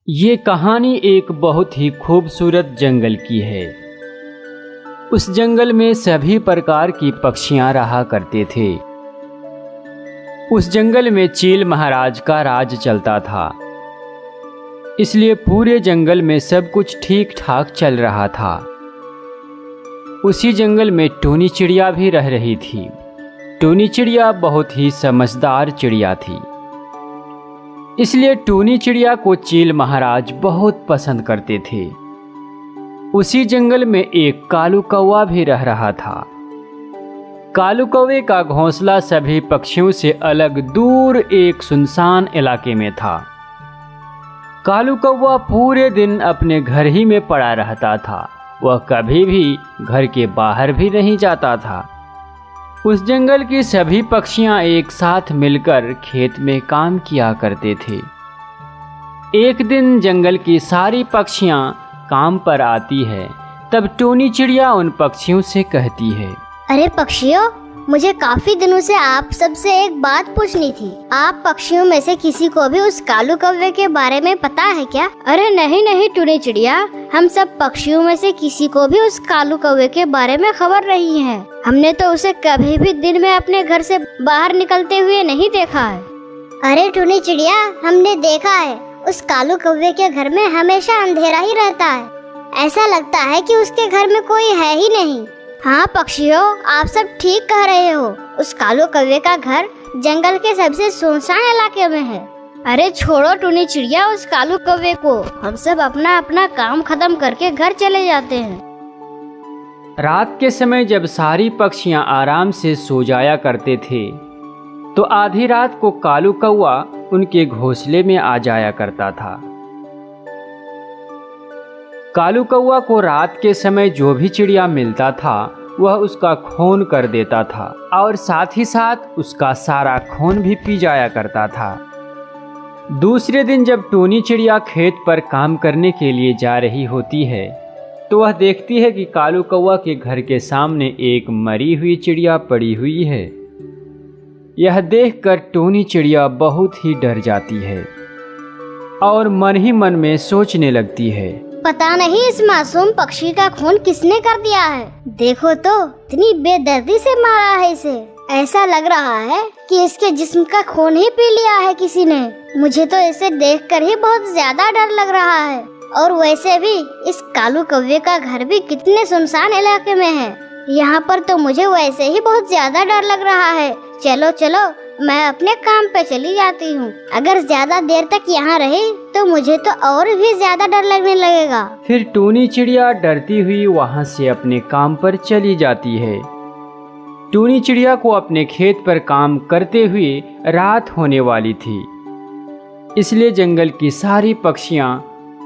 ये कहानी एक बहुत ही खूबसूरत जंगल की है। उस जंगल में सभी प्रकार की पक्षियां रहा करते थे। उस जंगल में चील महाराज का राज चलता था, इसलिए पूरे जंगल में सब कुछ ठीक ठाक चल रहा था। उसी जंगल में टूनी चिड़िया भी रह रही थी। टूनी चिड़िया बहुत ही समझदार चिड़िया थी, इसलिए टूनी चिड़िया को चील महाराज बहुत पसंद करते थे। उसी जंगल में एक कालू कौवा भी रह रहा था। कालू कौवे का घोंसला सभी पक्षियों से अलग दूर एक सुनसान इलाके में था। कालू कौवा पूरे दिन अपने घर ही में पड़ा रहता था। वह कभी भी घर के बाहर भी नहीं जाता था। उस जंगल की सभी पक्षियां एक साथ मिलकर खेत में काम किया करते थे। एक दिन जंगल की सारी पक्षियां काम पर आती है, तब टूनी चिड़िया उन पक्षियों से कहती है, अरे पक्षियों, मुझे काफी दिनों से आप सबसे एक बात पूछनी थी। आप पक्षियों में से किसी को भी उस कालू कौवे के बारे में पता है क्या? अरे नहीं नहीं टूनी चिड़िया, हम सब पक्षियों में से किसी को भी उस कालू कौवे के बारे में खबर नहीं है। हमने तो उसे कभी भी दिन में अपने घर से बाहर निकलते हुए नहीं देखा है। अरे टूनी चिड़िया, हमने देखा है, उस कालू कौवे के घर में हमेशा अंधेरा ही रहता है। ऐसा लगता है कि उसके घर में कोई है ही नहीं। हाँ पक्षियों, आप सब ठीक कह रहे हो। उस कालू कौवे का घर जंगल के सबसे सुनसान इलाके में है। अरे छोड़ो टूनी चिड़िया उस कालू कौवे को, हम सब अपना अपना काम खत्म करके घर चले जाते हैं। रात के समय जब सारी पक्षियां आराम से सो जाया करते थे, तो आधी रात को कालू कौवा उनके घोंसले में आ जाया करता था। कालू कौवा को रात के समय जो भी चिड़िया मिलता था वह उसका खून कर देता था, और साथ ही साथ उसका सारा खून भी पी जाया करता था। दूसरे दिन जब टूनी चिड़िया खेत पर काम करने के लिए जा रही होती है, तो वह देखती है कि कालू कौवा के घर के सामने एक मरी हुई चिड़िया पड़ी हुई है। यह देखकर टूनी चिड़िया बहुत ही डर जाती है और मन ही मन में सोचने लगती है, पता नहीं इस मासूम पक्षी का खून किसने कर दिया है। देखो तो इतनी बेदर्दी से मारा है इसे। ऐसा लग रहा है कि इसके जिस्म का खून ही पी लिया है किसी ने। मुझे तो इसे देखकर ही बहुत ज्यादा डर लग रहा है। और वैसे भी इस कालू कौवे का घर भी कितने सुनसान इलाके में है। यहाँ पर तो मुझे वैसे ही बहुत ज्यादा डर लग रहा है। चलो चलो, मैं अपने काम पे चली जाती हूँ। अगर ज्यादा देर तक यहाँ रही तो मुझे तो और भी ज्यादा डर लगने लगेगा। फिर टूनी चिड़िया डरती हुई वहाँ से अपने काम पर चली जाती है। टूनी चिड़िया को अपने खेत पर काम करते हुए रात होने वाली थी, इसलिए जंगल की सारी पक्षियाँ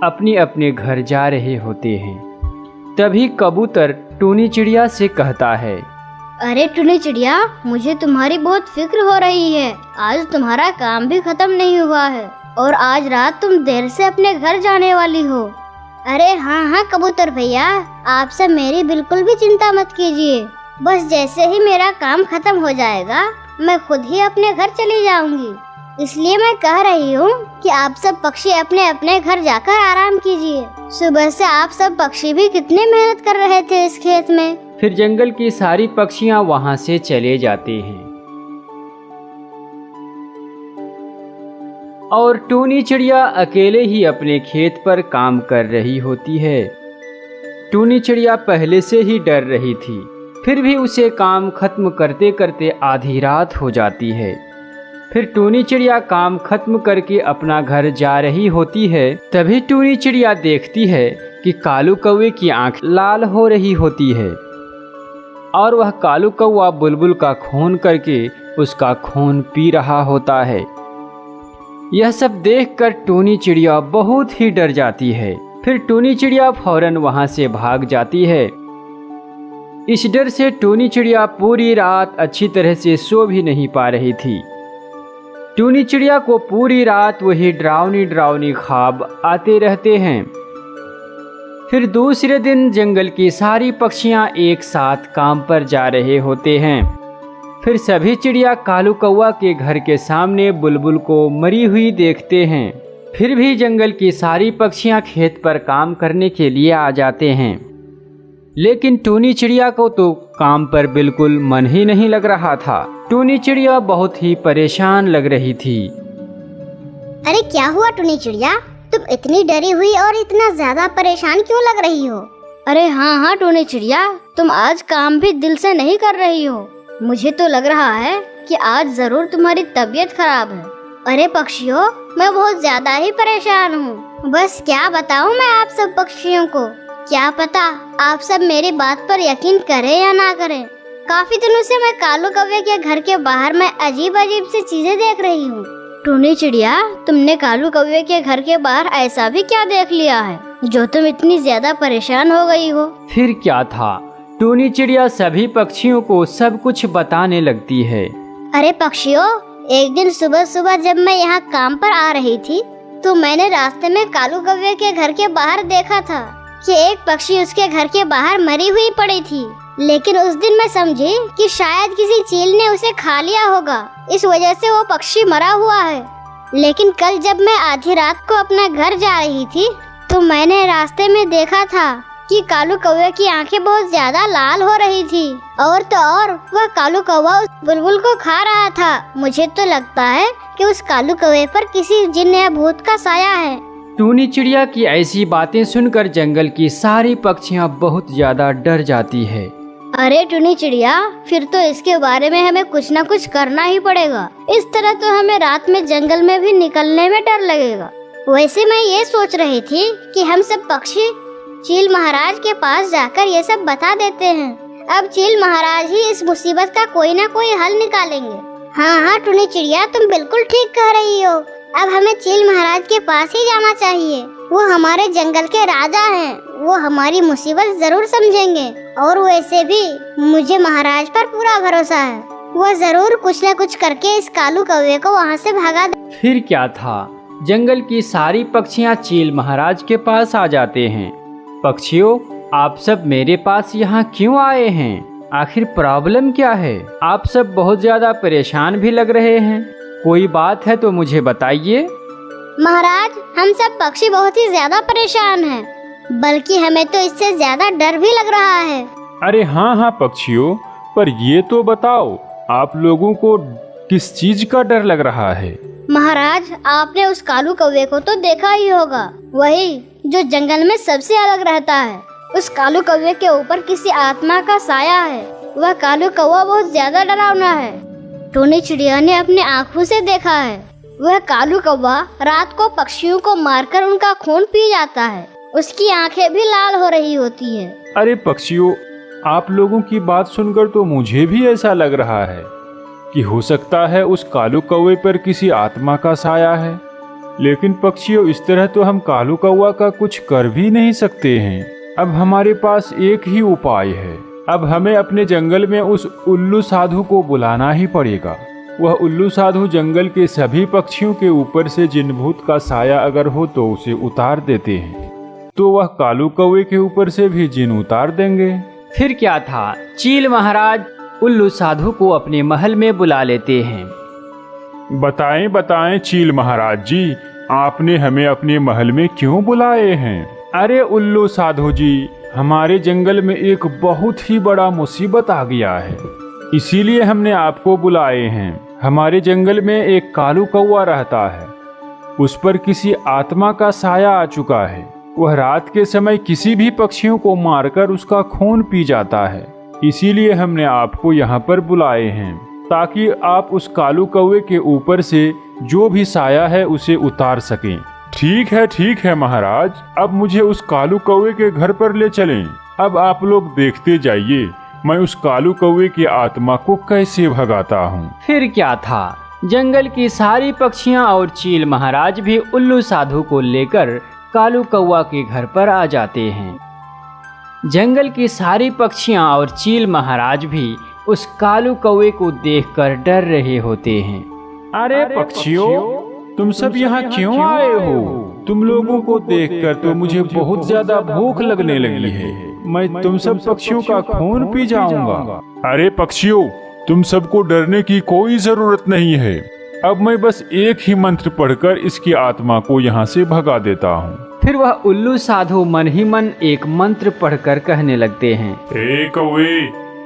अपने अपने घर जा रहे होते हैं। तभी कबूतर टूनी चिड़िया से कहता है, अरे टूनी चिड़िया, मुझे तुम्हारी बहुत फिक्र हो रही है। आज तुम्हारा काम भी खत्म नहीं हुआ है और आज रात तुम देर से अपने घर जाने वाली हो। अरे हाँ हाँ कबूतर भैया, आप सब मेरी बिल्कुल भी चिंता मत कीजिए। बस जैसे ही मेरा काम खत्म हो जाएगा मैं खुद ही अपने घर चली जाऊंगी। इसलिए मैं कह रही हूँ कि आप सब पक्षी अपने अपने घर जाकर आराम कीजिए। सुबह से आप सब पक्षी भी कितने मेहनत कर रहे थे इस खेत में। फिर जंगल की सारी पक्षियां वहां से चले जाते हैं और टूनी चिड़िया अकेले ही अपने खेत पर काम कर रही होती है। टूनी चिड़िया पहले से ही डर रही थी, फिर भी उसे काम खत्म करते करते आधी रात हो जाती है। फिर टूनी चिड़िया काम खत्म करके अपना घर जा रही होती है। तभी टूनी चिड़िया देखती है कि कालू कौवे की आंख लाल हो रही होती है और वह कालू कौवा बुलबुल का खून करके उसका खून पी रहा होता है। यह सब देखकर टूनी चिड़िया बहुत ही डर जाती है। फिर टूनी चिड़िया फौरन वहां से भाग जाती है। इस डर से टूनी चिड़िया पूरी रात अच्छी तरह से सो भी नहीं पा रही थी। टूनी चिड़िया को पूरी रात वही डरावनी डरावनी ख्वाब आते रहते हैं। फिर दूसरे दिन जंगल की सारी पक्षियां एक साथ काम पर जा रहे होते हैं। फिर सभी चिड़िया कालू कौवा के घर के सामने बुलबुल को मरी हुई देखते हैं। फिर भी जंगल की सारी पक्षियां खेत पर काम करने के लिए आ जाते हैं, लेकिन टूनी चिड़िया को तो काम पर बिल्कुल मन ही नहीं लग रहा था। टूनी चिड़िया बहुत ही परेशान लग रही थी। अरे क्या हुआ टूनी चिड़िया, तुम इतनी डरी हुई और इतना ज्यादा परेशान क्यों लग रही हो? अरे हाँ टूनी चिड़िया, तुम आज काम भी दिल से नहीं कर रही हो। मुझे तो लग रहा है कि आज जरूर तुम्हारी तबीयत खराब है। अरे पक्षियों, मैं बहुत ज्यादा ही परेशान हूँ। बस क्या बताऊँ मैं आप सब पक्षियों को। क्या पता आप सब मेरी बात पर यकीन करें या ना करें। काफी दिनों से मैं कालू कौवे के घर के बाहर में अजीब अजीब सी चीजें देख रही हूँ। टूनी चिड़िया, तुमने कालू कौवे के घर के बाहर ऐसा भी क्या देख लिया है जो तुम इतनी ज्यादा परेशान हो गई हो? फिर क्या था, टूनी चिड़िया सभी पक्षियों को सब कुछ बताने लगती है। अरे पक्षियों, एक दिन सुबह सुबह जब मैं यहाँ काम पर आ रही थी तो मैंने रास्ते में कालू कौवे के घर के बाहर देखा था कि एक पक्षी उसके घर के बाहर मरी हुई पड़ी थी। लेकिन उस दिन मैं समझी कि शायद किसी चील ने उसे खा लिया होगा, इस वजह से वो पक्षी मरा हुआ है। लेकिन कल जब मैं आधी रात को अपना घर जा रही थी तो मैंने रास्ते में देखा था कि कालू कौवे की आंखें बहुत ज्यादा लाल हो रही थी, और तो और वह कालू कौवा उस बुलबुल को खा रहा था। मुझे तो लगता है कि उस कालू कौवे पर किसी जिन या भूत का साया है। टूनी चिड़िया की ऐसी बातें सुनकर जंगल की सारी पक्षियां बहुत ज्यादा डर जाती है। अरे टूनी चिड़िया, फिर तो इसके बारे में हमें कुछ न कुछ करना ही पड़ेगा। इस तरह तो हमें रात में जंगल में भी निकलने में डर लगेगा। वैसे मैं ये सोच रही थी कि हम सब पक्षी चील महाराज के पास जाकर ये सब बता देते हैं। अब चील महाराज ही इस मुसीबत का कोई ना कोई हल निकालेंगे। हाँ टूनी चिड़िया, तुम बिल्कुल ठीक कह रही हो। अब हमें चील महाराज के पास ही जाना चाहिए। वो हमारे जंगल के राजा हैं। वो हमारी मुसीबत जरूर समझेंगे, और वैसे भी मुझे महाराज पर पूरा भरोसा है। वो जरूर कुछ न कुछ करके इस कालू कौवे को वहाँ से भगा दे। फिर क्या था, जंगल की सारी पक्षियां चील महाराज के पास आ जाते हैं। पक्षियों, आप सब मेरे पास यहाँ क्यों आए हैं? आखिर प्रॉब्लम क्या है? आप सब बहुत ज्यादा परेशान भी लग रहे हैं। कोई बात है तो मुझे बताइए। महाराज, हम सब पक्षी बहुत ही ज्यादा परेशान हैं, बल्कि हमें तो इससे ज्यादा डर भी लग रहा है। अरे हाँ पक्षियों, पर ये तो बताओ, आप लोगों को किस चीज का डर लग रहा है? महाराज, आपने उस कालू कौवे को तो देखा ही होगा, वही जो जंगल में सबसे अलग रहता है। उस कालू कौवे के ऊपर किसी आत्मा का साया है। वह कालू कौवा बहुत ज्यादा डरावना है। टूनी चिड़िया ने अपने आँखों से देखा है। वह कालू कौवा रात को पक्षियों को मारकर उनका खून पी जाता है। उसकी आंखें भी लाल हो रही होती है। अरे पक्षियों, आप लोगों की बात सुनकर तो मुझे भी ऐसा लग रहा है कि हो सकता है उस कालू कौवे पर किसी आत्मा का साया है। लेकिन पक्षियों, इस तरह तो हम कालू कौवा का कुछ कर भी नहीं सकते हैं। अब हमारे पास एक ही उपाय है। अब हमें अपने जंगल में उस उल्लू साधु को बुलाना ही पड़ेगा। वह उल्लू साधु जंगल के सभी पक्षियों के ऊपर से जिन भूत का साया अगर हो तो उसे उतार देते हैं, तो वह कालू कौवे के ऊपर से भी जिन उतार देंगे। फिर क्या था, चील महाराज उल्लू साधु को अपने महल में बुला लेते हैं। बताएं बताएं चील महाराज जी, आपने हमें अपने महल में क्यों बुलाए हैं? अरे उल्लू साधु जी, हमारे जंगल में एक बहुत ही बड़ा मुसीबत आ गया है, इसीलिए हमने आपको बुलाए हैं। हमारे जंगल में एक कालू कौवा रहता है। उस पर किसी आत्मा का साया आ चुका है। वह रात के समय किसी भी पक्षियों को मारकर उसका खून पी जाता है। इसीलिए हमने आपको यहाँ पर बुलाए हैं, ताकि आप उस कालू कौवे के ऊपर से जो भी साया है उसे उतार सकें। ठीक है महाराज, अब मुझे उस कालू कौवे के घर पर ले चलें। अब आप लोग देखते जाइए मैं उस कालू कौवे की आत्मा को कैसे भगाता हूँ। फिर क्या था, जंगल की सारी पक्षियां और चील महाराज भी उल्लू साधु को लेकर कालू कौवा के घर पर आ जाते हैं। जंगल की सारी पक्षियां और चील महाराज भी उस कालू कौवे को देखकर डर रहे होते हैं। अरे पक्षियों, तुम सब यहाँ क्यों आए हो? तुम लोगों को देखकर तो मुझे बहुत ज्यादा भूख लगने लगी है। मैं तुम सब पक्षियों का खून पी जाऊंगा। अरे पक्षियों, तुम सबको डरने की कोई जरूरत नहीं है। अब मैं बस एक ही मंत्र पढ़कर इसकी आत्मा को यहाँ से भगा देता हूँ। फिर वह उल्लू साधु मन ही मन एक मंत्र पढ़कर कहने लगते हैं, ए कौवे,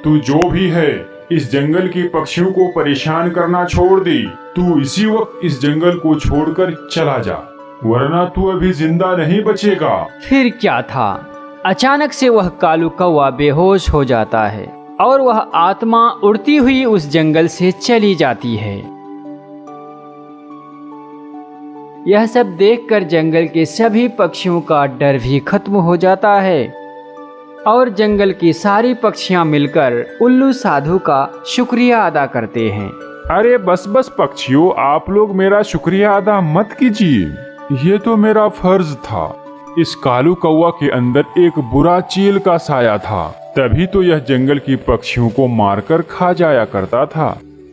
तू जो भी है इस जंगल के पक्षियों को परेशान करना छोड़ दे। तू इसी वक्त इस जंगल को छोड़कर चला जा, वरना तू अभी जिंदा नहीं बचेगा। फिर क्या था, अचानक से वह कालू कौवा बेहोश हो जाता है और वह आत्मा उड़ती हुई उस जंगल से चली जाती है। यह सब देखकर जंगल के सभी पक्षियों का डर भी खत्म हो जाता है और जंगल की सारी पक्षियां मिलकर उल्लू साधु का शुक्रिया अदा करते हैं। अरे बस बस पक्षियों, आप लोग मेरा शुक्रिया अदा मत कीजिए, ये तो मेरा फर्ज था। इस कालू कौवा के अंदर एक बुरा चील का साया था, तभी तो यह जंगल की पक्षियों को मारकर खा जाया करता था।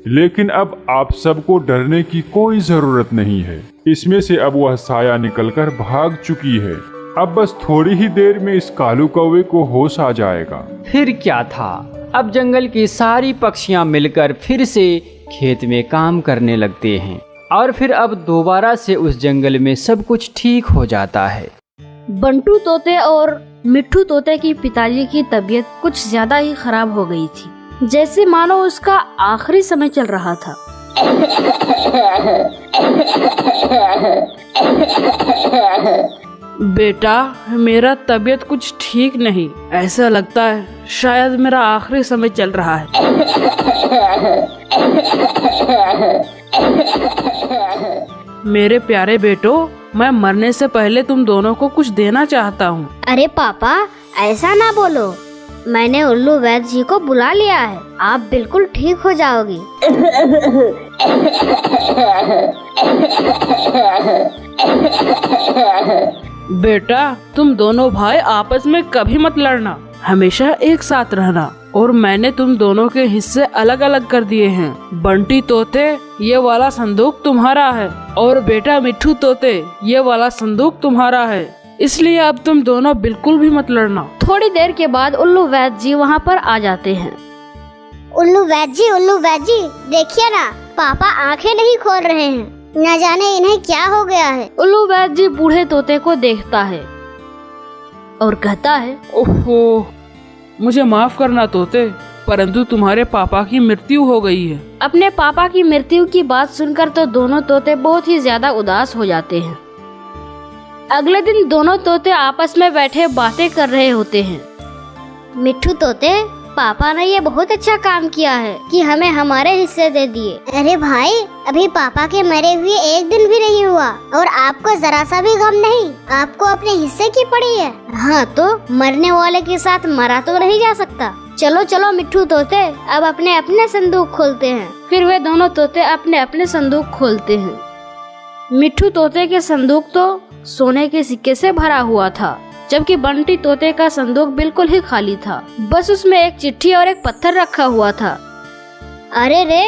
लेकिन अब आप सबको डरने की कोई जरूरत नहीं है, इसमें से अब वह साया निकलकर भाग चुकी है। अब बस थोड़ी ही देर में इस कालू कौवे को होश आ जाएगा। फिर क्या था, अब जंगल की सारी पक्षियां मिलकर फिर से खेत में काम करने लगते हैं और फिर अब दोबारा से उस जंगल में सब कुछ ठीक हो जाता है। बंटू तोते और मिट्ठू तोते की पिताजी की तबीयत कुछ ज्यादा ही खराब हो गई थी, जैसे मानो उसका आखिरी समय चल रहा था। बेटा, मेरा तबीयत कुछ ठीक नहीं, ऐसा लगता है शायद मेरा आखिरी समय चल रहा है। मेरे प्यारे बेटो, मैं मरने से पहले तुम दोनों को कुछ देना चाहता हूँ। अरे पापा, ऐसा ना बोलो, मैंने उल्लू वैद्य जी को बुला लिया है, आप बिल्कुल ठीक हो जाओगी। बेटा, तुम दोनों भाई आपस में कभी मत लड़ना, हमेशा एक साथ रहना। और मैंने तुम दोनों के हिस्से अलग अलग कर दिए हैं। बंटी तोते, ये वाला संदूक तुम्हारा है, और बेटा मिट्ठू तोते, ये वाला संदूक तुम्हारा है, इसलिए अब तुम दोनों बिल्कुल भी मत लड़ना। थोड़ी देर के बाद उल्लू वैद्य जी वहाँ पर आ जाते हैं। उल्लू वैद्य जी, देखिए ना, पापा आंखें नहीं खोल रहे हैं, न जाने इन्हें क्या हो गया है। उल्लू वैद्य जी बूढ़े तोते को देखता है और कहता है, ओहो, मुझे माफ करना तोते, परंतु तुम्हारे पापा की मृत्यु हो गई है। अपने पापा की मृत्यु की बात सुनकर तो दोनों तोते बहुत ही ज्यादा उदास हो जाते हैं। अगले दिन दोनों तोते आपस में बैठे बातें कर रहे होते हैं। मिट्ठू तोते, पापा ने ये बहुत अच्छा काम किया है कि हमें हमारे हिस्से दे दिए। अरे भाई, अभी पापा के मरे हुए एक दिन भी नहीं हुआ और आपको जरा सा भी गम नहीं, आपको अपने हिस्से की पड़ी है। हाँ, तो मरने वाले के साथ मरा तो नहीं जा सकता। चलो चलो मिट्ठू तोते, अब अपने अपने संदूक खोलते हैं। फिर वे दोनों तोते अपने अपने संदूक खोलते हैं। मिट्ठू तोते के संदूक तो सोने के सिक्के से भरा हुआ था, जबकि बंटी तोते का संदूक बिल्कुल ही खाली था, बस उसमें एक चिट्ठी और एक पत्थर रखा हुआ था। अरे रे,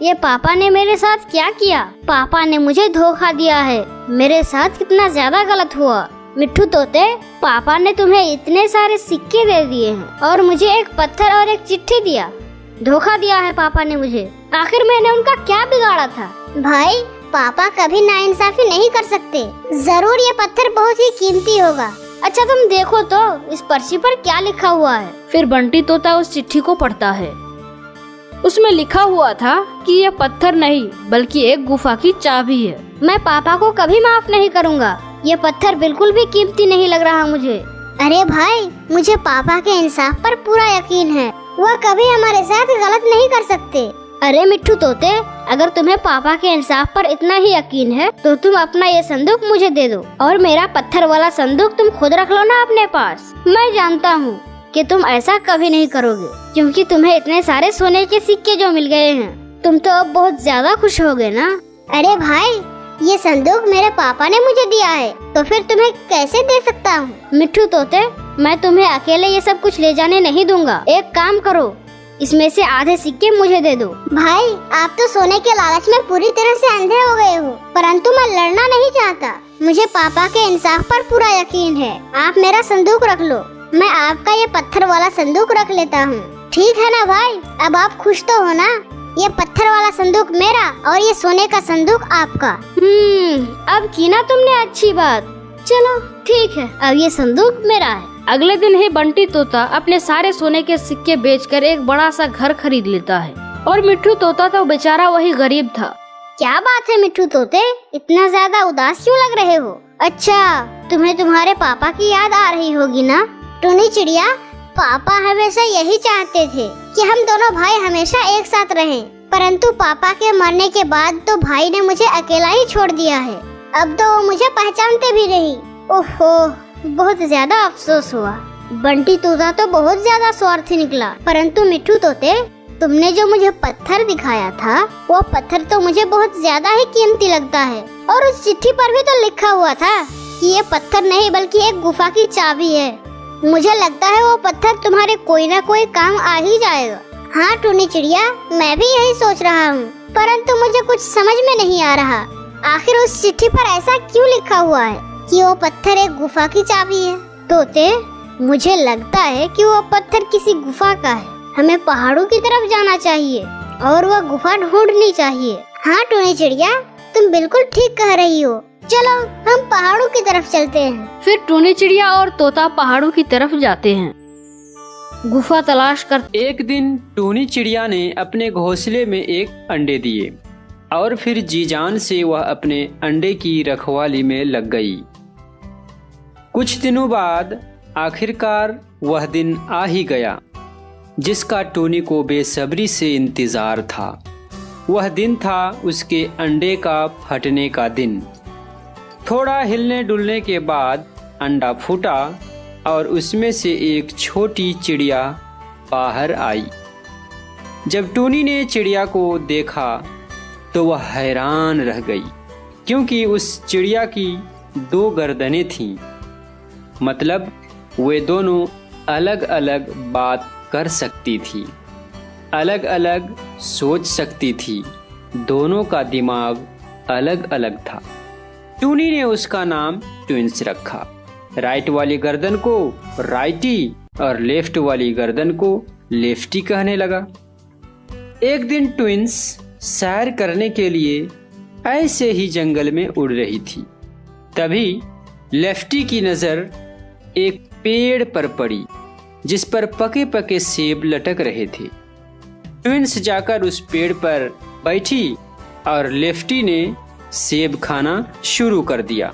ये पापा ने मेरे साथ क्या किया? पापा ने मुझे धोखा दिया है। मेरे साथ कितना ज्यादा गलत हुआ। मिट्ठू तोते, पापा ने तुम्हें इतने सारे सिक्के दे दिए हैं और मुझे एक पत्थर और एक चिट्ठी दिया। धोखा दिया है पापा ने मुझे। आखिर मैंने उनका क्या बिगाड़ा था? भाई, पापा कभी नाइंसाफी नहीं कर सकते। जरूर ये पत्थर बहुत ही कीमती होगा। अच्छा, तुम देखो तो इस पर्ची पर क्या लिखा हुआ है। फिर बंटी तोता उस चिट्ठी को पढ़ता है। उसमें लिखा हुआ था कि यह पत्थर नहीं बल्कि एक गुफा की चाबी है। मैं पापा को कभी माफ नहीं करूँगा। ये पत्थर बिल्कुल भी कीमती नहीं लग रहा मुझे। अरे भाई, मुझे पापा के इंसाफ पर पूरा यकीन है। वह कभी हमारे साथ गलत नहीं कर सकते। अरे मिट्ठू तोते, अगर तुम्हें पापा के इंसाफ पर इतना ही यकीन है तो तुम अपना ये संदूक मुझे दे दो और मेरा पत्थर वाला संदूक तुम खुद रख लो ना अपने पास। मैं जानता हूँ कि तुम ऐसा कभी नहीं करोगे, क्योंकि तुम्हें इतने सारे सोने के सिक्के जो मिल गए हैं। तुम तो अब बहुत ज्यादा खुश हो गए ना। अरे भाई, ये संदूक मेरे पापा ने मुझे दिया है, तो फिर तुम्हें कैसे दे सकता हूँ? मिट्ठू तोते, मैं तुम्हें अकेले ये सब कुछ ले जाने नहीं दूंगा। एक काम करो, इसमें से आधे सिक्के मुझे दे दो। भाई, आप तो सोने के लालच में पूरी तरह से अंधे हो गए हो, परंतु मैं लड़ना नहीं चाहता। मुझे पापा के इंसाफ पर पूरा यकीन है। आप मेरा संदूक रख लो, मैं आपका ये पत्थर वाला संदूक रख लेता हूँ। ठीक है ना भाई? अब आप खुश तो हो ना? ये पत्थर वाला संदूक मेरा और ये सोने का संदूक आपका। अब की ना तुमने अच्छी बात। चलो ठीक है, अब ये संदूक मेरा है। अगले दिन ही बंटी तोता अपने सारे सोने के सिक्के बेचकर एक बड़ा सा घर खरीद लेता है और मिट्ठू तोता तो बेचारा वही गरीब था। क्या बात है मिट्ठू तोते, इतना ज्यादा उदास क्यों लग रहे हो? अच्छा, तुम्हें तुम्हारे पापा की याद आ रही होगी ना? टुनी चिड़िया, पापा हमेशा यही चाहते थे कि हम दोनों भाई हमेशा एक साथ रहें, परंतु पापा के मरने के बाद तो भाई ने मुझे अकेला ही छोड़ दिया है। अब तो वो मुझे पहचानते भी नहीं। ओहो, बहुत ज्यादा अफसोस हुआ। बंटी तोता तो बहुत ज्यादा स्वार्थी निकला, परंतु मिट्ठू तोते, तुमने जो मुझे पत्थर दिखाया था वो पत्थर तो मुझे बहुत ज्यादा ही कीमती लगता है। और उस चिट्ठी पर भी तो लिखा हुआ था कि ये पत्थर नहीं बल्कि एक गुफा की चाबी है। मुझे लगता है वो पत्थर तुम्हारे कोई ना कोई काम आ ही जाएगा। हाँ टुनी चिड़िया, मैं भी यही सोच रहा हूँ, परंतु मुझे कुछ समझ में नहीं आ रहा। आखिर उस चिट्ठी पर ऐसा क्यों लिखा हुआ है कि वो पत्थर एक गुफा की चाबी है? तोते, मुझे लगता है कि वो पत्थर किसी गुफा का है। हमें पहाड़ों की तरफ जाना चाहिए और वह गुफा ढूंढनी चाहिए। हाँ टुनी चिड़िया, तुम बिल्कुल ठीक कह रही हो। चलो हम पहाड़ों की तरफ चलते हैं। फिर टुनी चिड़िया और तोता पहाड़ों की तरफ जाते हैं, गुफा तलाश कर। एक दिन टुनी चिड़िया ने अपने घोंसले में एक अंडे दिए और फिर जी जान से वह अपने अंडे की रखवाली में लग गई। कुछ दिनों बाद आखिरकार वह दिन आ ही गया जिसका टोनी को बेसब्री से इंतजार था। वह दिन था उसके अंडे का फटने का दिन। थोड़ा हिलने डुलने के बाद अंडा फूटा और उसमें से एक छोटी चिड़िया बाहर आई। जब टोनी ने चिड़िया को देखा तो वह हैरान रह गई, क्योंकि उस चिड़िया की 2 गर्दनें थीं। मतलब वे दोनों अलग अलग बात कर सकती थी, अलग अलग सोच सकती थी। दोनों का दिमाग अलग अलग था। टूनी ने उसका नाम ट्विंस रखा। राइट वाली गर्दन को राइटी और लेफ्ट वाली गर्दन को लेफ्टी कहने लगा। एक दिन ट्विंस सैर करने के लिए ऐसे ही जंगल में उड़ रही थी। तभी लेफ्टी की नजर एक पेड़ पर पड़ी जिस पर पके पके सेब लटक रहे थे। ट्विंस जाकर उस पेड़ पर बैठी और लेफ्टी ने सेब खाना शुरू कर दिया।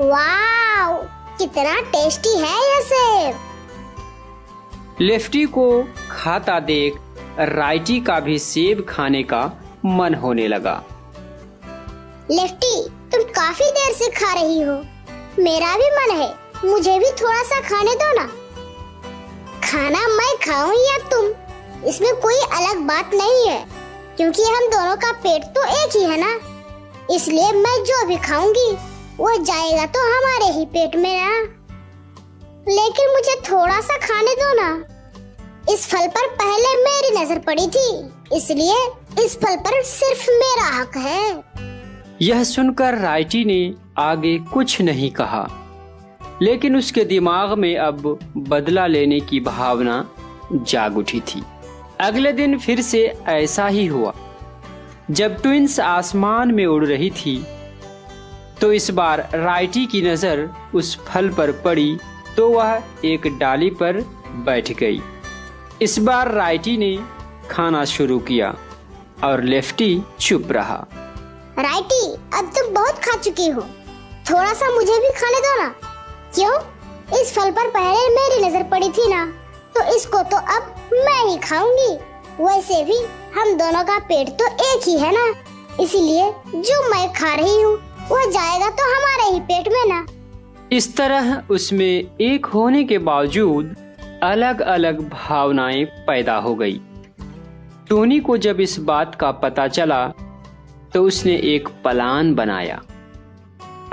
वाव, कितना टेस्टी है ये सेब। लेफ्टी को खाता देख राइटी का भी सेब खाने का मन होने लगा। लेफ्टी, तुम काफी देर से खा रही हो, मेरा भी मन है, मुझे भी थोड़ा सा खाने दो ना। खाना मैं खाऊं या तुम, इसमें कोई अलग बात नहीं है, क्योंकि हम दोनों का पेट तो एक ही है ना। इसलिए मैं जो भी खाऊंगी वो जाएगा तो हमारे ही पेट में ना। लेकिन मुझे थोड़ा सा खाने दो ना। इस फल पर पहले मेरी नजर पड़ी थी, इसलिए इस फल पर सिर्फ मेरा हक है। यह सुनकर राइटी ने आगे कुछ नहीं कहा, लेकिन उसके दिमाग में अब बदला लेने की भावना जाग उठी थी। अगले दिन फिर से ऐसा ही हुआ। जब ट्विंस आसमान में उड़ रही थी तो इस बार राइटी की नजर उस फल पर पड़ी तो वह एक डाली पर बैठ गई। इस बार राइटी ने खाना शुरू किया और लेफ्टी चुप रहा। राइटी, अब तुम बहुत खा चुकी हो, थोड़ा सा मुझे भी खाने दो ना। क्यों? इस फल पर पहले मेरी नजर पड़ी थी ना, तो इसको तो अब मैं ही खाऊंगी। वैसे भी हम दोनों का पेट तो एक ही है ना, इसीलिए जो मैं खा रही हूँ वो जाएगा तो हमारे ही पेट में ना। इस तरह उसमें एक होने के बावजूद अलग अलग भावनाएं पैदा हो गई। टोनी को जब इस बात का पता चला तो उसने एक प्लान बनाया।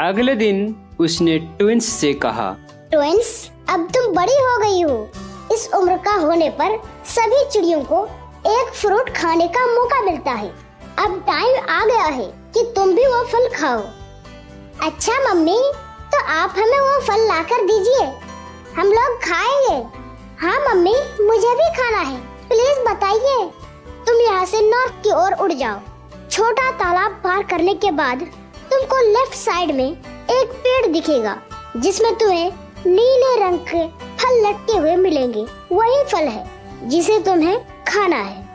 अगले दिन उसने ट्विंस से कहा, ट्विंस, अब तुम बड़ी हो गई हो। इस उम्र का होने पर सभी चिड़ियों को एक फ्रूट खाने का मौका मिलता है। अब टाइम आ गया है कि तुम भी वो फल खाओ। अच्छा मम्मी, तो आप हमें वो फल लाकर दीजिए, हम लोग खाएंगे। हाँ मम्मी, मुझे भी खाना है, प्लीज बताइए। तुम यहाँ से नॉर्थ की ओर उड़ जाओ। छोटा तालाब पार करने के बाद तुमको लेफ्ट साइड में एक पेड़ दिखेगा जिसमें तुम्हें नीले रंग के फल लटके हुए मिलेंगे। वही फल है जिसे तुम्हें खाना है।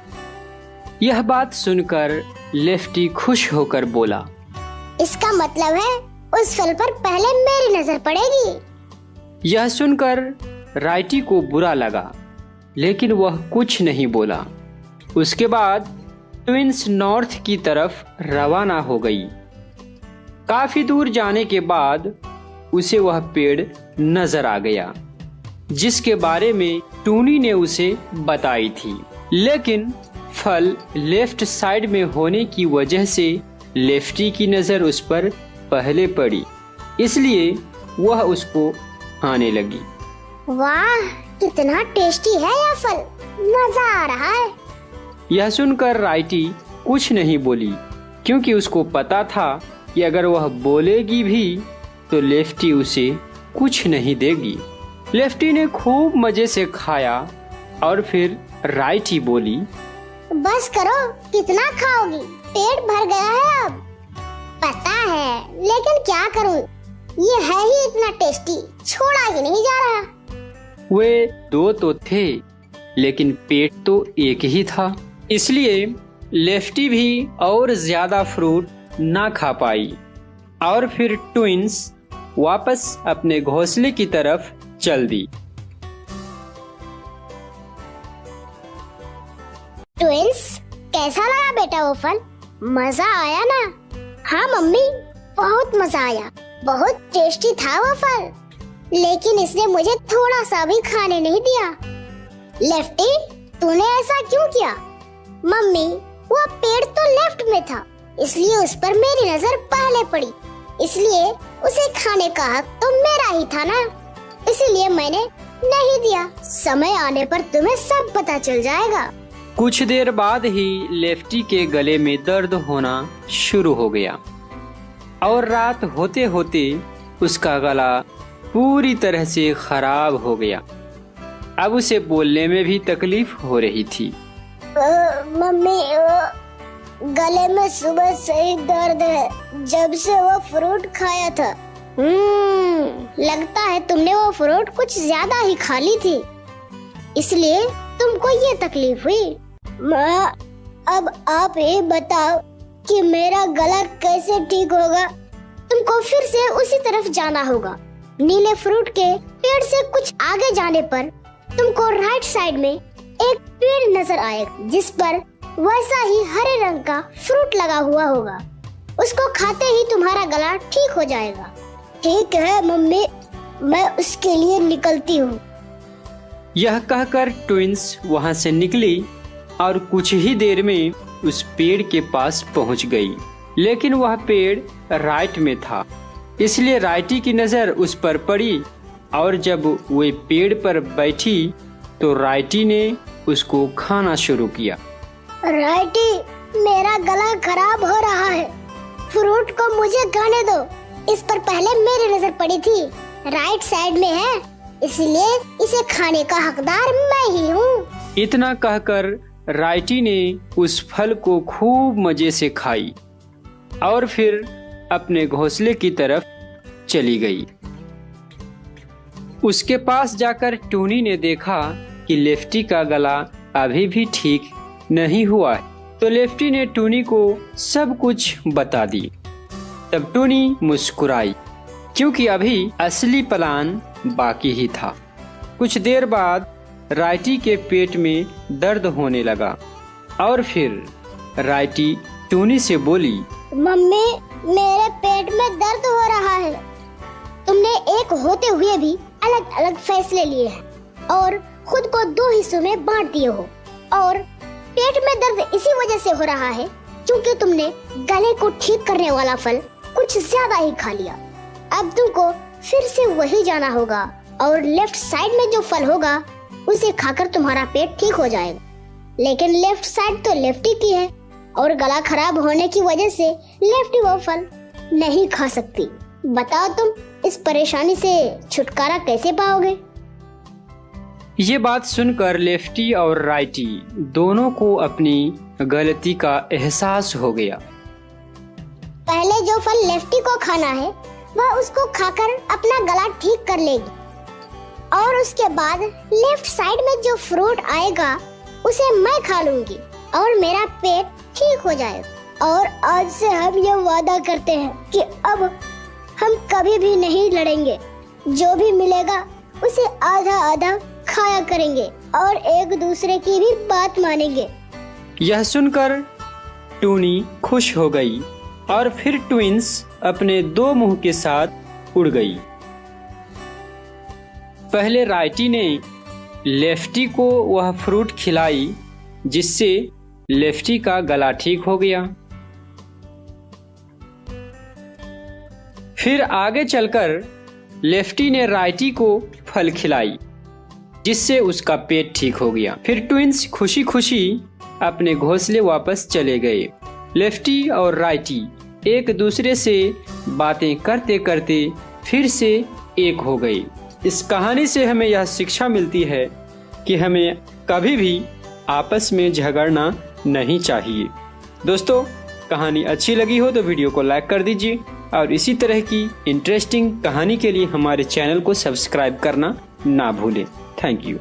यह बात सुनकर लेफ्टी खुश होकर बोला, इसका मतलब है उस फल पर पहले मेरी नजर पड़ेगी। यह सुनकर राइटी को बुरा लगा, लेकिन वह कुछ नहीं बोला। उसके बाद ट्विंस नॉर्थ की तरफ रवाना हो गई। काफी दूर जाने के बाद उसे वह पेड़ नजर आ गया जिसके बारे में टूनी ने उसे बताई थी, लेकिन फल लेफ्ट साइड में होने की वजह से लेफ्टी की नजर उस पर पहले पड़ी, इसलिए वह उसको खाने लगी। वाह, कितना टेस्टी है यह फल, मजा आ रहा है। यह सुनकर राइटी कुछ नहीं बोली, क्योंकि उसको पता था कि अगर वह बोलेगी भी तो लेफ्टी उसे कुछ नहीं देगी। लेफ्टी ने खूब मजे से खाया और फिर राइटी बोली, बस करो, कितना खाओगी, पेट भर गया है अब। पता है, लेकिन क्या करूं, ये है ही इतना टेस्टी, छोड़ा ही नहीं जा रहा। वे दो तो थे, लेकिन पेट तो एक ही था, इसलिए लेफ्टी भी और ज्यादा फ्रूट ना खा पाई और फिर ट्विंस वापस अपने घोंसले की तरफ चल दी। ट्विंस, कैसा लगा बेटा वो फल? मजा आया ना? हाँ मम्मी, बहुत मजा आया, बहुत टेस्टी था वो फल, लेकिन इसने मुझे थोड़ा सा भी खाने नहीं दिया। लेफ्टी, तूने ऐसा क्यों किया? मम्मी, वो पेड़ तो लेफ्ट में था, इसलिए उस पर मेरी नजर पहले पड़ी, इसलिए उसे खाने का हक तो मेरा ही था ना, इसीलिए मैंने नहीं दिया। समय आने पर तुम्हें सब पता चल जाएगा। कुछ देर बाद ही लेफ्टी के गले में दर्द होना शुरू हो गया और रात होते होते उसका गला पूरी तरह से खराब हो गया। अब उसे बोलने में भी तकलीफ हो रही थी। मम्मी, गले में सुबह से ही दर्द है, जब से वो फ्रूट खाया था। लगता है तुमने वो फ्रूट कुछ ज्यादा ही खा ली थी, इसलिए तुमको ये तकलीफ हुई। माँ, अब आप ये बताओ कि मेरा गला कैसे ठीक होगा? तुमको फिर से उसी तरफ जाना होगा। नीले फ्रूट के पेड़ से कुछ आगे जाने पर तुमको राइट साइड में एक पेड़ नजर आएगा जिस पर वैसा ही हरे रंग का फ्रूट लगा हुआ होगा। उसको खाते ही तुम्हारा गला ठीक हो जाएगा। ठीक है मम्मी, मैं उसके लिए निकलती हूँ। यह कहकर ट्विंस वहाँ से निकली और कुछ ही देर में उस पेड़ के पास पहुँच गई, लेकिन वह पेड़ राइट में था, इसलिए राइटी की नजर उस पर पड़ी और जब वे पेड़ पर बैठी तो राइटी ने उसको खाना शुरू किया। राइटी, मेरा गला खराब हो रहा है, फ्रूट को मुझे खाने दो। इस पर पहले मेरी नजर पड़ी थी, राइट साइड में है, इसलिए इसे खाने का हकदार मैं ही हूँ। इतना कहकर राइटी ने उस फल को खूब मजे से खाई और फिर अपने घोंसले की तरफ चली गई। उसके पास जाकर टूनी ने देखा कि लेफ्टी का गला अभी भी ठीक नहीं हुआ है, तो लेफ्टी ने टूनी को सब कुछ बता दी। तब टूनी मुस्कुराई, क्योंकि अभी असली प्लान बाकी ही था। कुछ देर बाद राइटी के पेट में दर्द होने लगा और फिर राइटी टूनी से बोली, मम्मी, मेरे पेट में दर्द हो रहा है। तुमने एक होते हुए भी अलग अलग फैसले लिए हैं और खुद को दो हिस्सों में बांट दिए हो, और पेट में दर्द इसी वजह से हो रहा है क्योंकि तुमने गले को ठीक करने वाला फल कुछ ज्यादा ही खा लिया। अब तुमको फिर से वही जाना होगा और लेफ्ट साइड में जो फल होगा उसे खाकर तुम्हारा पेट ठीक हो जाएगा। लेकिन लेफ्ट साइड तो लेफ्टी की है और गला खराब होने की वजह से लेफ्टी वो फल नहीं खा सकती। बताओ तुम इस परेशानी से छुटकारा कैसे पाओगे? ये बात सुनकर लेफ्टी और राइटी दोनों को अपनी गलती का एहसास हो गया। पहले जो फल लेफ्टी को खाना है वह उसको खाकर अपना गला ठीक कर लेगी और उसके बाद लेफ्ट साइड में जो फ्रूट आएगा उसे मैं खा लूंगी और मेरा पेट ठीक हो जाएगा। और आज से हम ये वादा करते हैं कि अब हम कभी भी नहीं लड़ेंगे। जो भी मिलेगा उसे आधा आधा खाया करेंगे और एक दूसरे की भी बात मानेंगे। यह सुनकर टूनी खुश हो गई और फिर ट्विंस अपने दो मुंह के साथ उड़ गई। पहले राइटी ने लेफ्टी को वह फ्रूट खिलाई जिससे लेफ्टी का गला ठीक हो गया। फिर आगे चलकर लेफ्टी ने राइटी को फल खिलाई जिससे उसका पेट ठीक हो गया। फिर ट्विंस खुशी खुशी अपने घोंसले वापस चले गए। लेफ्टी और राइटी एक दूसरे से बातें करते करते फिर से एक हो गए। इस कहानी से हमें यह शिक्षा मिलती है कि हमें कभी भी आपस में झगड़ना नहीं चाहिए। दोस्तों, कहानी अच्छी लगी हो तो वीडियो को लाइक कर दीजिए और इसी तरह की इंटरेस्टिंग कहानी के लिए हमारे चैनल को सब्सक्राइब करना ना भूलें। Thank you.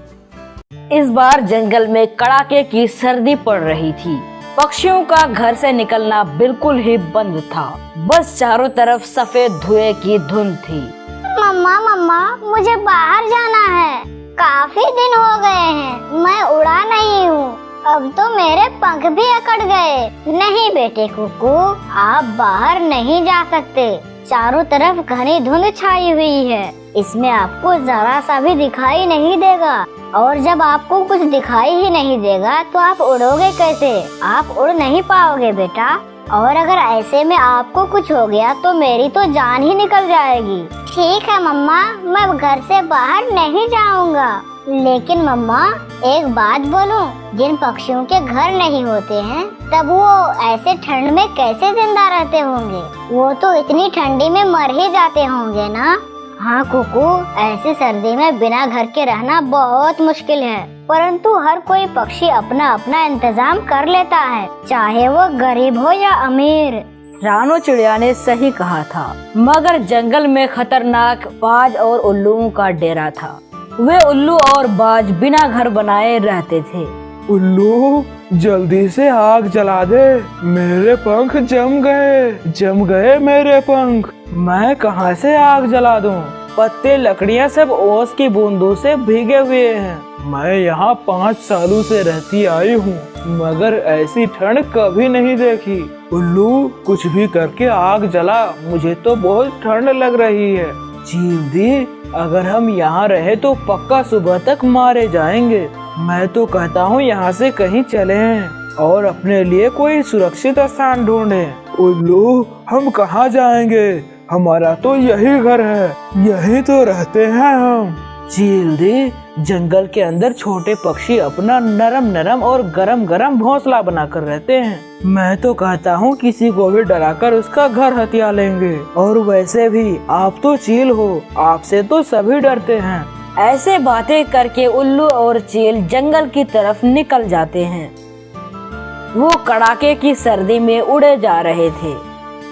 इस बार जंगल में कड़ाके की सर्दी पड़ रही थी। पक्षियों का घर से निकलना बिल्कुल ही बंद था। बस चारों तरफ सफेद धुएं की धुंध थी। मम्मा मुझे बाहर जाना है। काफी दिन हो गए हैं मैं उड़ा नहीं हूँ। अब तो मेरे पंख भी अकड़ गए। नहीं बेटे कुकू, आप बाहर नहीं जा सकते। चारों तरफ घनी धुंध छाई हुई है। इसमें आपको जरा सा भी दिखाई नहीं देगा और जब आपको कुछ दिखाई ही नहीं देगा तो आप उड़ोगे कैसे? आप उड़ नहीं पाओगे बेटा। और अगर ऐसे में आपको कुछ हो गया तो मेरी तो जान ही निकल जाएगी। ठीक है मम्मा, मैं घर से बाहर नहीं जाऊंगा। लेकिन मम्मा एक बात बोलूं, जिन पक्षियों के घर नहीं होते हैं तब वो ऐसे ठंड में कैसे जिंदा रहते होंगे? वो तो इतनी ठंडी में मर ही जाते होंगे ना। हाँ कुकू, ऐसी सर्दी में बिना घर के रहना बहुत मुश्किल है, परंतु हर कोई पक्षी अपना अपना इंतजाम कर लेता है, चाहे वो गरीब हो या अमीर। रानो चिड़िया ने सही कहा था, मगर जंगल में खतरनाक बाज और उल्लुओं का डेरा था। वे उल्लू और बाज बिना घर बनाए रहते थे। उल्लू जल्दी से आग जला दे, मेरे पंख जम गए मेरे पंख। मैं कहाँ से आग जला दूं? पत्ते लकड़ियाँ सब ओस की बूंदों से भीगे हुए हैं। मैं यहाँ 5 सालों से रहती आई हूँ मगर ऐसी ठंड कभी नहीं देखी। उल्लू कुछ भी करके आग जला, मुझे तो बहुत ठंड लग रही है। चील दी, अगर हम यहाँ रहे तो पक्का सुबह तक मारे जाएंगे। मैं तो कहता हूँ यहाँ से कहीं चलें और अपने लिए कोई सुरक्षित स्थान ढूंढें। उल्लू, हम कहाँ जाएंगे? हमारा तो यही घर है, यही तो रहते हैं हम। चील दी, जंगल के अंदर छोटे पक्षी अपना नरम नरम और गरम गरम घोंसला बनाकर रहते हैं। मैं तो कहता हूँ किसी को भी डराकर उसका घर हथिया लेंगे। और वैसे भी आप तो चील हो, आपसे तो सभी डरते हैं। ऐसे बातें करके उल्लू और चील जंगल की तरफ निकल जाते हैं। वो कड़ाके की सर्दी में उड़े जा रहे थे।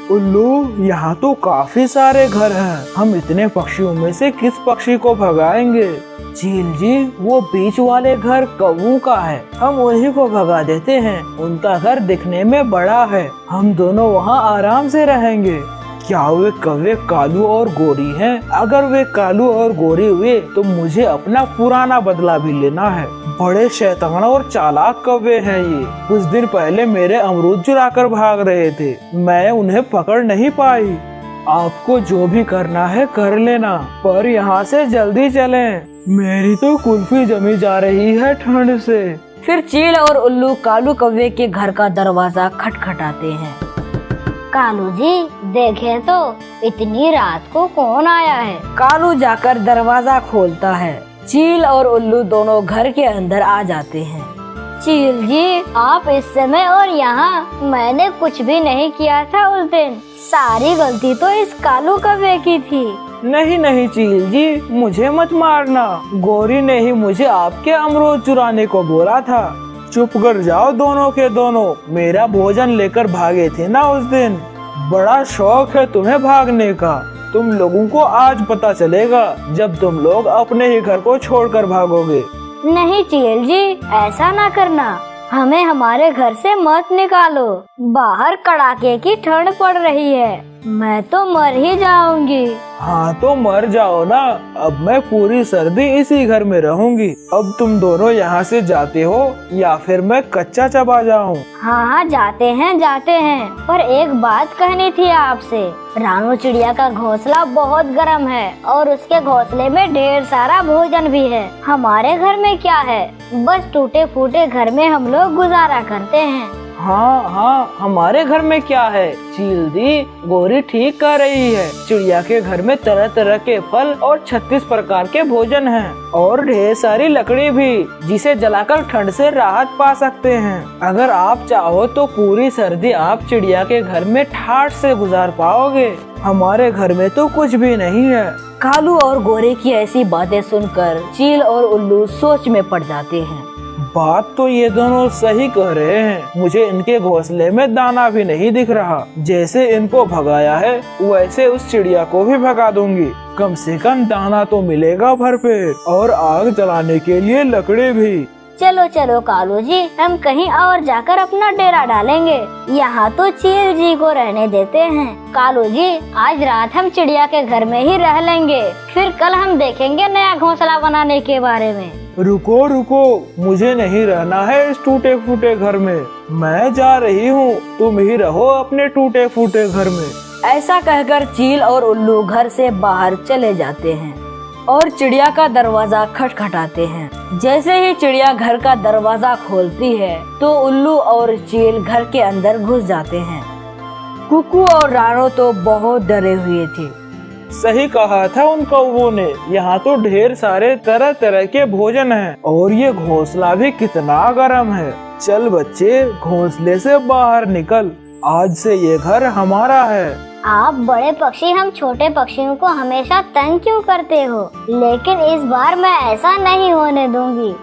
उल्लू, यहाँ तो काफी सारे घर हैं। हम इतने पक्षियों में से किस पक्षी को भगाएंगे? चील जी, वो बीच वाले घर कौवों का है, हम उन्हीं को भगा देते हैं। उनका घर दिखने में बड़ा है, हम दोनों वहाँ आराम से रहेंगे। क्या वे कौवे कालू और गोरी हैं? अगर वे कालू और गोरी हुए तो मुझे अपना पुराना बदला भी लेना है। बड़े शैतान और चालाक कौवे हैं ये। कुछ दिन पहले मेरे अमरूद चुराकर भाग रहे थे, मैं उन्हें पकड़ नहीं पाई। आपको जो भी करना है कर लेना, पर यहाँ से जल्दी चलें। मेरी तो कुल्फी जमी जा रही है ठंड से। फिर चील और उल्लू कालू कौवे के घर का दरवाजा खटखटाते हैं। कालू जी, देखे तो इतनी रात को कौन आया है? कालू जाकर दरवाजा खोलता है। चील और उल्लू दोनों घर के अंदर आ जाते हैं। चील जी, आप इस समय और यहाँ? मैंने कुछ भी नहीं किया था उस दिन। सारी गलती तो इस कालू कौवे की थी। नहीं नहीं चील जी, मुझे मत मारना। गौरी ने ही मुझे आपके अमरूद चुराने को बोला था। चुप कर जाओ दोनों के दोनों, मेरा भोजन लेकर भागे थे ना उस दिन। बड़ा शौक है तुम्हें भागने का। तुम लोगों को आज पता चलेगा जब तुम लोग अपने ही घर को छोड़कर भागोगे। नहीं चील जी, ऐसा ना करना, हमें हमारे घर से मत निकालो। बाहर कड़ाके की ठंड पड़ रही है, मैं तो मर ही जाऊंगी। हाँ तो मर जाओ ना, अब मैं पूरी सर्दी इसी घर में रहूंगी। अब तुम दोनों यहाँ से जाते हो या फिर मैं कच्चा चबा जाऊँ? हाँ जाते हैं, पर एक बात कहनी थी आपसे। रानू चिड़िया का घोंसला बहुत गर्म है और उसके घोंसले में ढेर सारा भोजन भी है। हमारे घर में क्या है, बस टूटे फूटे घर में हम लोग गुजारा करते हैं। हाँ, हमारे घर में क्या है चील दी, गौरी ठीक कह रही है। चिड़िया के घर में तरह तरह के फल और 36 प्रकार के भोजन हैं और ढेर सारी लकड़ी भी, जिसे जलाकर ठंड से राहत पा सकते हैं। अगर आप चाहो तो पूरी सर्दी आप चिड़िया के घर में ठाठ से गुजार पाओगे। हमारे घर में तो कुछ भी नहीं है। कालू और गौरी की ऐसी बातें सुनकर चील और उल्लू सोच में पड़ जाते हैं। बात तो ये दोनों सही कह रहे हैं। मुझे इनके घोंसले में दाना भी नहीं दिख रहा। जैसे इनको भगाया है वैसे उस चिड़िया को भी भगा दूंगी। कम से कम दाना तो मिलेगा भरपेट और आग जलाने के लिए लकड़ी भी। चलो कालू जी, हम कहीं और जाकर अपना डेरा डालेंगे। यहाँ तो चील जी को रहने देते हैं। कालू जी, आज रात हम चिड़िया के घर में ही रह लेंगे, फिर कल हम देखेंगे नया घोंसला बनाने के बारे में। रुको, मुझे नहीं रहना है इस टूटे फूटे घर में। मैं जा रही हूँ, तुम ही रहो अपने टूटे फूटे घर में। ऐसा कहकर चील और उल्लू घर से बाहर चले जाते हैं और चिड़िया का दरवाजा खटखटाते हैं। जैसे ही चिड़िया घर का दरवाजा खोलती है तो उल्लू और चील घर के अंदर घुस जाते हैं। कुकू और रानो तो बहुत डरे हुए थे। सही कहा था उन कौवों ने, यहाँ तो ढेर सारे तरह तरह के भोजन हैं और ये घोंसला भी कितना गर्म है। चल बच्चे, घोंसले से बाहर निकल, आज से ये घर हमारा है। आप बड़े पक्षी हम छोटे पक्षियों को हमेशा तंग क्यों करते हो? लेकिन इस बार मैं ऐसा नहीं होने दूंगी।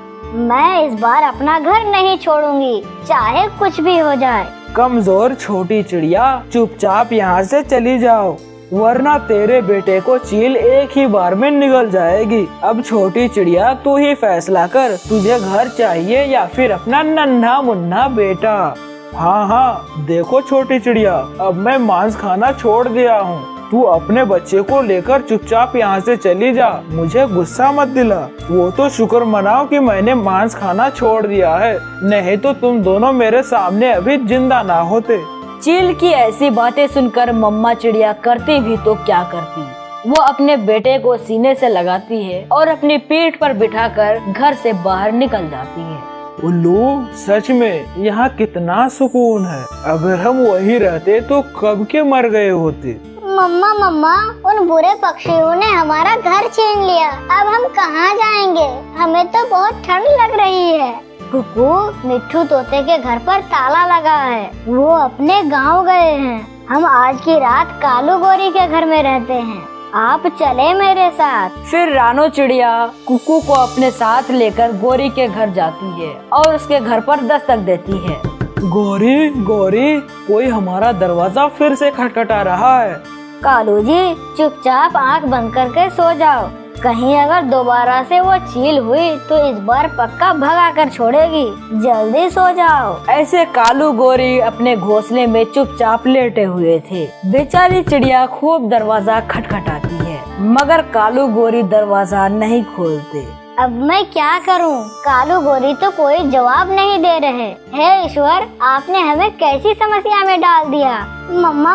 मैं इस बार अपना घर नहीं छोड़ूंगी, चाहे कुछ भी हो जाए। कमजोर छोटी चिड़िया, चुपचाप यहाँ से चली जाओ, वरना तेरे बेटे को चील एक ही बार में निगल जाएगी। अब छोटी चिड़िया तू ही फैसला कर, तुझे घर चाहिए या फिर अपना नन्हा मुन्ना बेटा। हाँ, देखो छोटी चिड़िया, अब मैं मांस खाना छोड़ दिया हूँ। तू अपने बच्चे को लेकर चुपचाप यहाँ से चली जा, मुझे गुस्सा मत दिला। वो तो शुक्र मनाओ कि मैंने मांस खाना छोड़ दिया है, नहीं तो तुम दोनों मेरे सामने अभी जिंदा ना होते। चील की ऐसी बातें सुनकर मम्मा चिड़िया करती भी तो क्या करती, वो अपने बेटे को सीने से लगाती है और अपनी पीठ पर बिठाकर घर से बाहर निकल जाती है। उल्लू, सच में यहाँ कितना सुकून है। अगर हम वहीं रहते तो कब के मर गए होते। मम्मा, उन बुरे पक्षियों ने हमारा घर छीन लिया। अब हम कहाँ जाएंगे? हमें तो बहुत ठंड लग रही है। कुकू, मिट्ठू तोते के घर पर ताला लगा है, वो अपने गांव गए हैं। हम आज की रात कालू गौरी के घर में रहते हैं, आप चले मेरे साथ। फिर रानो चिड़िया कुकू को अपने साथ लेकर गौरी के घर जाती है और उसके घर पर दस्तक देती है। गौरी, कोई हमारा दरवाजा फिर से खटखटा रहा है। कालू जी, चुपचाप आंख बंद करके सो जाओ, कहीं अगर दोबारा से वो चील हुई तो इस बार पक्का भगा कर छोड़ेगी। जल्दी सो जाओ। ऐसे कालू गौरी अपने घोंसले में चुपचाप लेटे हुए थे। बेचारी चिड़िया खूब दरवाजा खटखटाती है, मगर कालू गौरी दरवाजा नहीं खोलते। अब मैं क्या करूं? कालू गौरी तो कोई जवाब नहीं दे रहे। हे ईश्वर, आपने हमें कैसी समस्या में डाल दिया। मम्मा,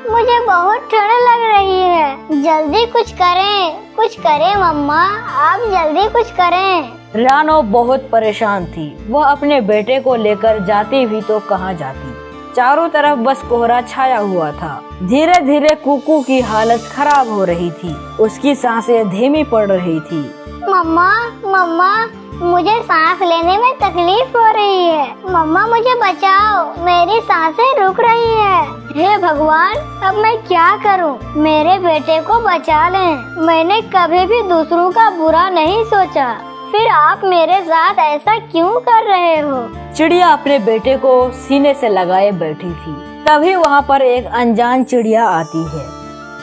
मुझे बहुत ठंड लग रही है, जल्दी कुछ करें मम्मा, आप जल्दी कुछ करें। रानो बहुत परेशान थी। वह अपने बेटे को लेकर जाती भी तो कहाँ जाती। चारों तरफ बस कोहरा छाया हुआ था। धीरे धीरे कुकू की हालत खराब हो रही थी, उसकी सांसें धीमी पड़ रही थी। मम्मा, मुझे सांस लेने में तकलीफ हो रही है। मम्मा मुझे बचाओ, मेरी सांसें रुक रही है। हे भगवान, अब मैं क्या करूं? मेरे बेटे को बचा लें। मैंने कभी भी दूसरों का बुरा नहीं सोचा, फिर आप मेरे साथ ऐसा क्यों कर रहे हो? चिड़िया अपने बेटे को सीने से लगाए बैठी थी। तभी वहाँ पर एक अनजान चिड़िया आती है।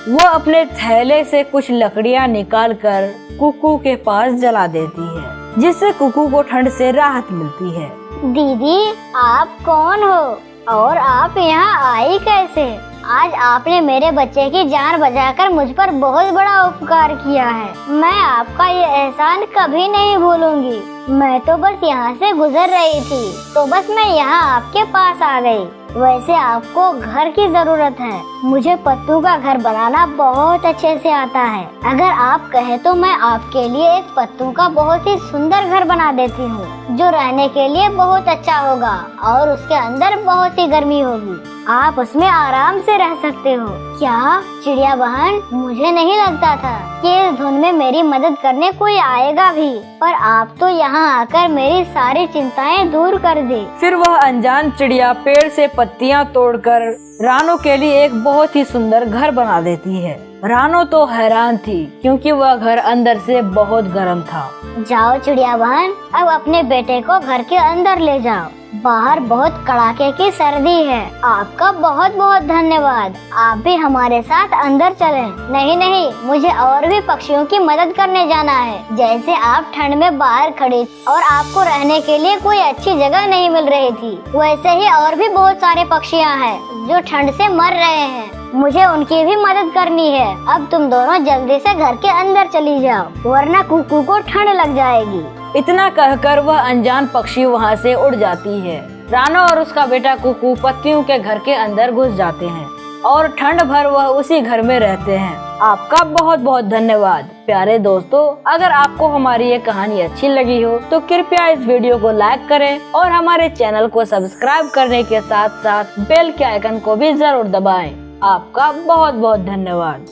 वो अपने थैले से कुछ लकड़ियाँ निकालकर कुकू के पास जला देती है, जिससे कुकू को ठंड से राहत मिलती है। दीदी, आप कौन हो और आप यहाँ आई कैसे? आज आपने मेरे बच्चे की जान बचाकर मुझ पर बहुत बड़ा उपकार किया है। मैं आपका ये एहसान कभी नहीं भूलूंगी। मैं तो बस यहाँ से गुजर रही थी, तो बस मैं यहाँ आपके पास आ गई। वैसे आपको घर की जरूरत है। मुझे पत्तों का घर बनाना बहुत अच्छे से आता है। अगर आप कहे तो मैं आपके लिए एक पत्तों का बहुत ही सुंदर घर बना देती हूँ, जो रहने के लिए बहुत अच्छा होगा और उसके अंदर बहुत ही गर्मी होगी। आप उसमें आराम से रह सकते हो। क्या चिड़िया बहन, मुझे नहीं लगता था कि इस धुन में मेरी मदद करने कोई आएगा भी, पर आप तो यहाँ आकर मेरी सारी चिंताएं दूर कर दी। फिर वह अनजान चिड़िया पेड़ से पत्तियां तोड़कर रानो के लिए एक बहुत ही सुंदर घर बना देती है। रानो तो हैरान थी, क्योंकि वह घर अंदर से बहुत गर्म था। जाओ चिड़िया बहन, अब अपने बेटे को घर के अंदर ले जाओ। बाहर बहुत कड़ाके की सर्दी है। आपका बहुत बहुत धन्यवाद। आप भी हमारे साथ अंदर चलें। नहीं नहीं, मुझे और भी पक्षियों की मदद करने जाना है। जैसे आप ठंड में बाहर खड़े और आपको रहने के लिए कोई अच्छी जगह नहीं मिल रही थी, वैसे ही और भी बहुत सारे पक्षियाँ हैं जो ठंड से मर रहे हैं। मुझे उनकी भी मदद करनी है। अब तुम दोनों जल्दी से घर के अंदर चली जाओ, वरना कुकू को ठंड लग जाएगी। इतना कहकर वह अनजान पक्षी वहाँ से उड़ जाती है। रानो और उसका बेटा कुकू पत्तियों के घर के अंदर घुस जाते हैं और ठंड भर वह उसी घर में रहते हैं। आपका बहुत बहुत धन्यवाद। प्यारे दोस्तों, अगर आपको हमारी ये कहानी अच्छी लगी हो तो कृपया इस वीडियो को लाइक करें और हमारे चैनल को सब्सक्राइब करने के साथ साथ बेल के आइकन को भी जरूर दबाएं। आपका बहुत बहुत धन्यवाद।